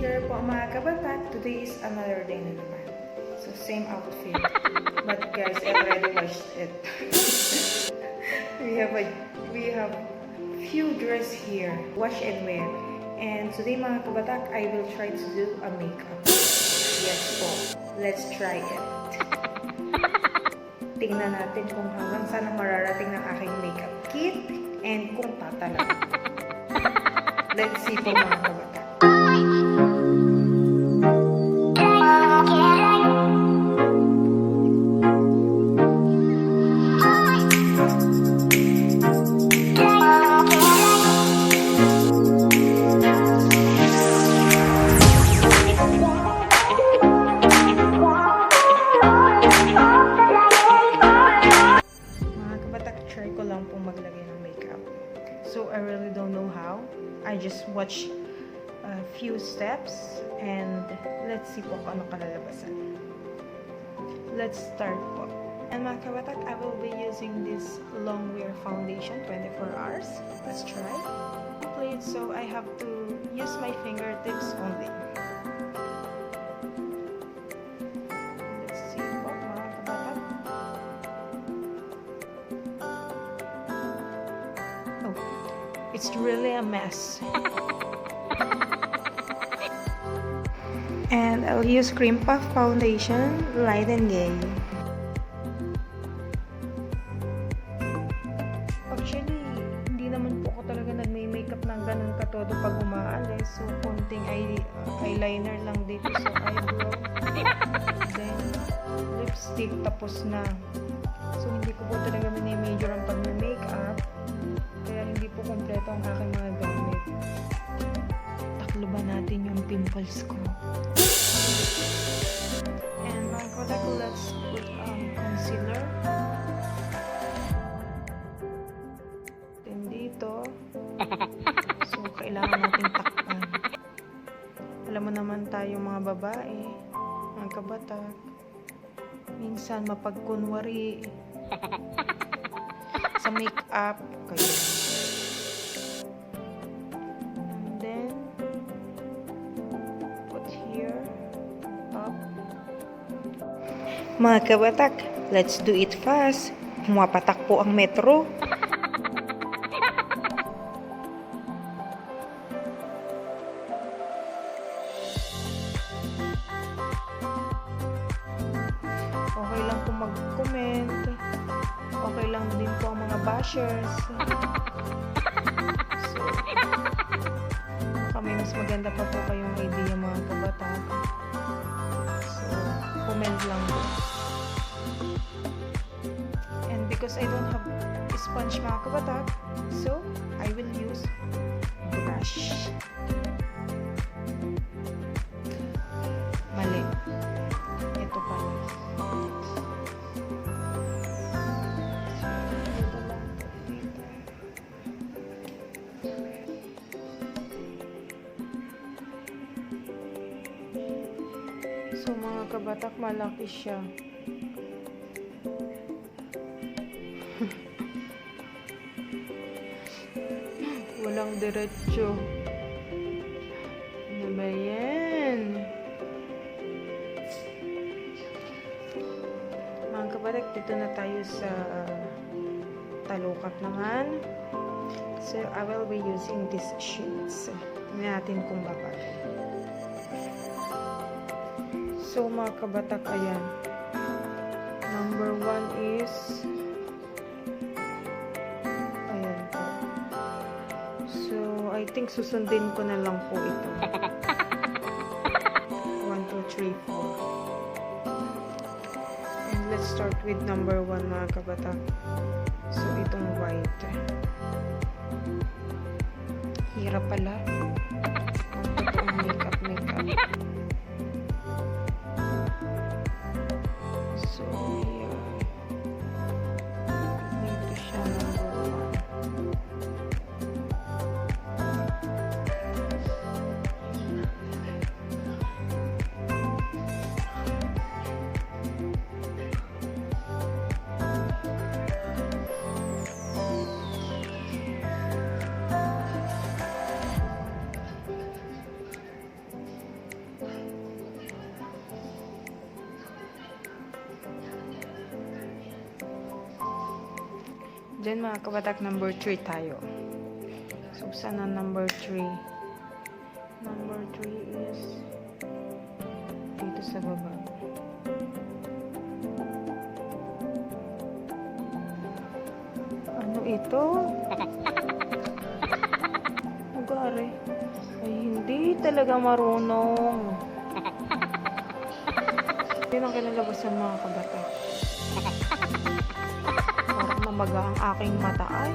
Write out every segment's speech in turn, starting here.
Here po mga kabatak, today is another day na naman. So same outfit. But guys, I already washed it. we have few dress here, wash and wear. And today mga kabatak, I will try to do a makeup. Yes po, let's try it. Tingnan natin kung hanggang saan mararating ng aking makeup kit and kung tatala. Let's see po mga kabatak. So I really don't know how. I just watch a few steps and let's see po kung ano kalalabasan. Let's start po. And mga kabatak, I will be using this long wear foundation 24 hours. Let's try. Complete, so I have to use my fingertips only. Let's see po mga kabatak. It's really a mess. And I'll use Cream Puff Foundation, Light and Gay. Actually, hindi naman po ako talaga nagme-makeup ng ganun katodo pag umaalis. So, konting eyeliner lang dito sa eyebrow. Then, lipstick, tapos na. So, hindi ko po talaga mini-major ang pag-makeup. Kaya hindi po kompleto ang aking mga gamit. Taklo ba natin yung pimples ko? And mga kabatak, let's put concealer. Then dito. So, kailangan natin takpan. Alam mo naman tayo mga babae, mga kabatak, minsan mapagkunwari sa make-up kayo. And then put here up. Mga kabatak, let's do it fast. Pumapatak po ang metro. Okay lang po mag-comment. Okay lang din po ang mga bashers. So, kami mas maganda pa po kayong idea mga kabatak. So, comment lang po. And because I don't have sponge mga kabatak, so I will use brush. Mali. Ito pala. So mga kabatak, malaki siya. Walang diretso. Ano ba yan? Mga kabatak, dito na tayo sa talukat naman. So I will be using these sheets. Tingnan natin kung bakit. So mga kabatak, ayan. Number 1 is ayan po. So I think susundin ko na lang po ito. 1, 2, 3, 4. And let's start with number 1 mga kabatak. So itong white. Hirap pala. Ang makeup. So, yeah. Dito siya number 1. Diyan mga kabatak, number 3 tayo. So, saan ang number 3? Number 3 is dito sa baba. Ano ito? Agare. Ay, hindi talaga marunong. Yun ang kinalabasan mga kabatak. Parang namaga ang aking mata ay.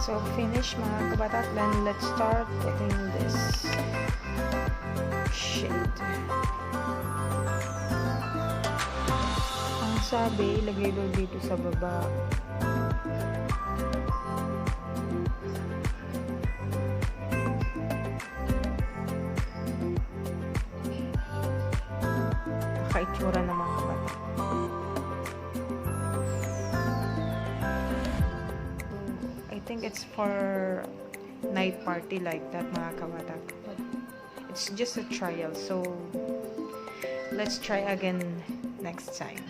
So, finish mga kabatak. Then, let's start putting this shade. Ang sabi, ilagay daw dito sa baba. Itsura ng mga kabatak. I think it's for night party like that mga kabatak. It's just a trial, so let's try again next time.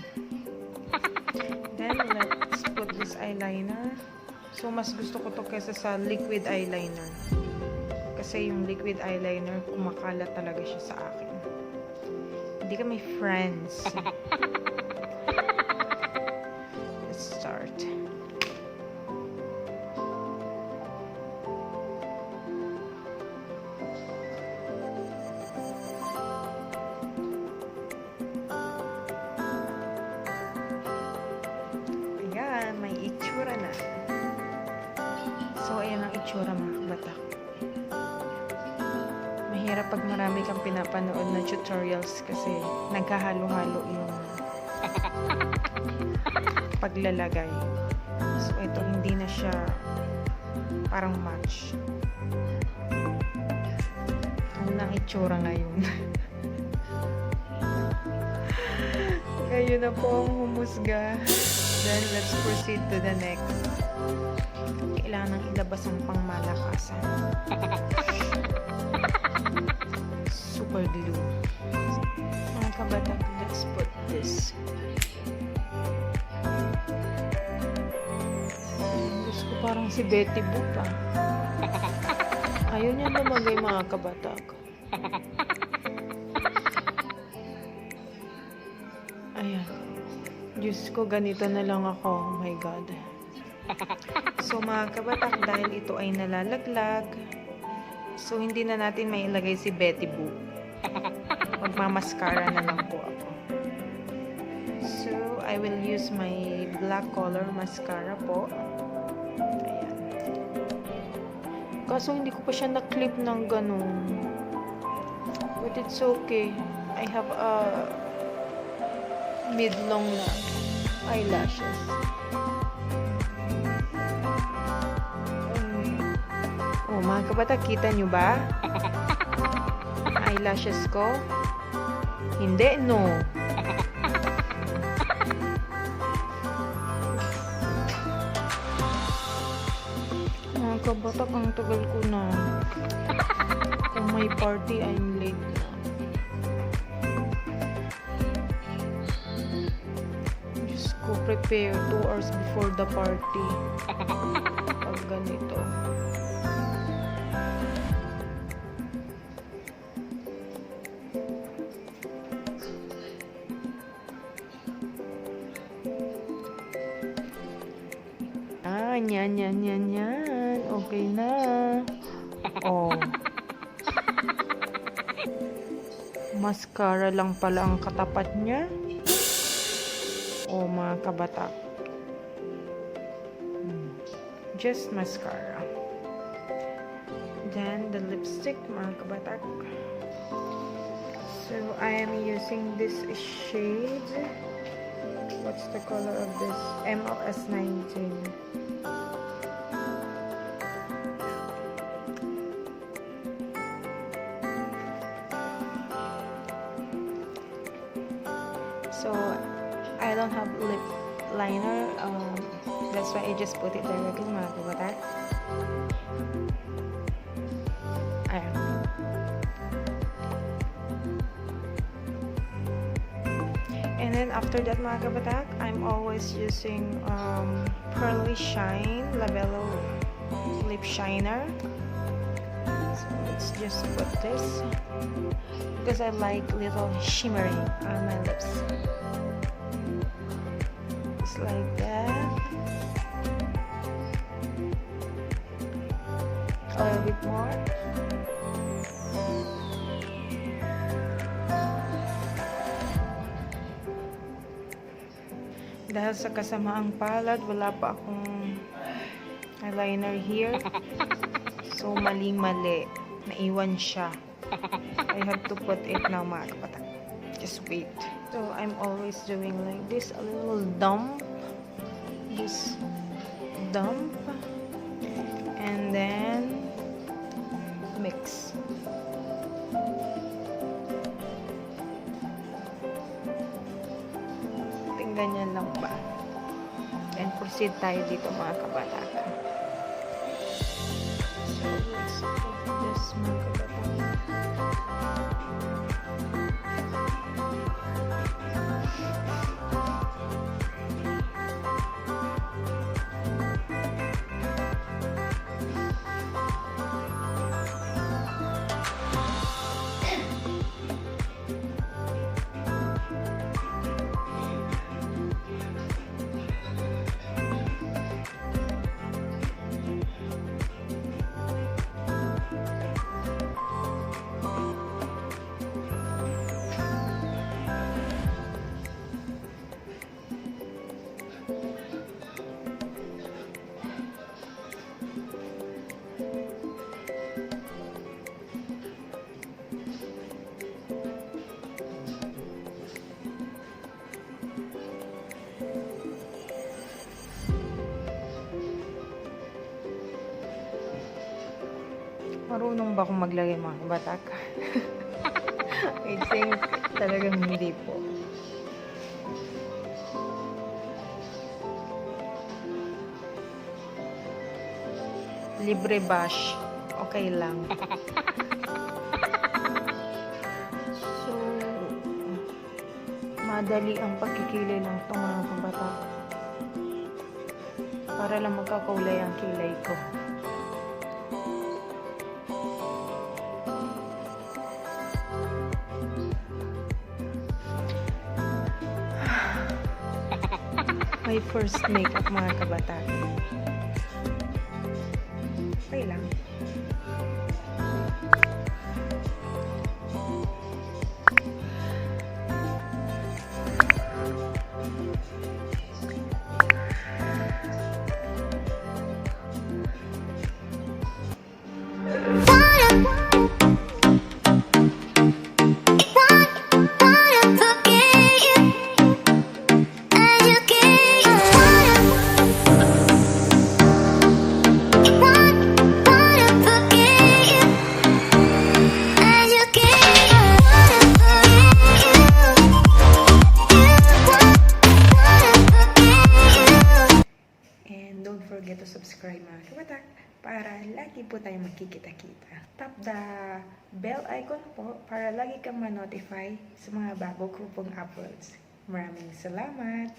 Then let's put this eyeliner. So mas gusto ko to kaysa sa liquid eyeliner. Kasi yung liquid eyeliner kumakalat talaga siya sa akin. Hindi kami friends. Let's start. Ayan, may itsura na. So, ayan ang itsura mga kabatak. Mahirap pag marami kang pinapanood na tutorials kasi nagkahalo-halo yung paglalagay. So, ito hindi na siya parang match. Ano na ang itsura ngayon? Kayo na po ang humusga. Then, let's proceed to the next. Kailangan ilabas ang pangmalakasan. Super glue. Mga kabatak, let's put this. Diyos ko, parang si Betty Boop ah. Ayaw niya lumagay mga kabatak. Ayan. Diyos ko, ganito na lang ako. Oh my God. So mga kabatak, dahil ito ay nalalaglag, so hindi na natin may ilagay si Betty Boop. Magmamaskara na lang po ako. So, I will use my black color mascara po. Ayan. Kaso hindi ko pa siya na-clip ng ganun. But it's okay. I have a mid-long na eyelashes. Oh, mga kabatak, kita nyo ba? Eyelashes ko? Hindi, no. Mga kabatak, ang tagal ko na. Kung may party, I'm late na. Diyos ko, prepare 2 hours before the party. Pag ganito. Yan. Okay na. Oh. Mascara lang pala ang katapat niya. Oh, mga kabatak. Just mascara. Then, the lipstick, mga kabatak. So, I am using this shade. What's the color of this? MLS 19. So, I don't have lip liner. That's why I just put it directly, mga kabatak. Ayan. And And then after that, mga kabatak, I'm always using Pearly Shine Labello lip shiner. So let's just put this because I like little shimmering on my lips. Just like that. A little bit more. Dahil sa kasamaang palad, wala pa akong eyeliner here. So, maling-mali. Naiwan siya. I have to put it now, mga kabatak. Just wait. So, I'm always doing like this. A little dump. This dump. And then, mix. Ganyan lang ba? And proceed tayo dito, mga kabatak. So, let's put this, mga kabatak. Marunong ba akong maglagay, mga kabatak? I think talagang hindi po. Libre bash. Okay lang. So, madali ang pagkikilay ng itong mga kabatak. Para lang magkakaulay ang kilay ko. My first makeup, mga kabatak. Okay lang. Don't forget to subscribe, mga kabatak, para lagi po tayo magkikita-kita. Tap the bell icon po para lagi kang ma-notify sa mga bago ko pong uploads. Maraming salamat!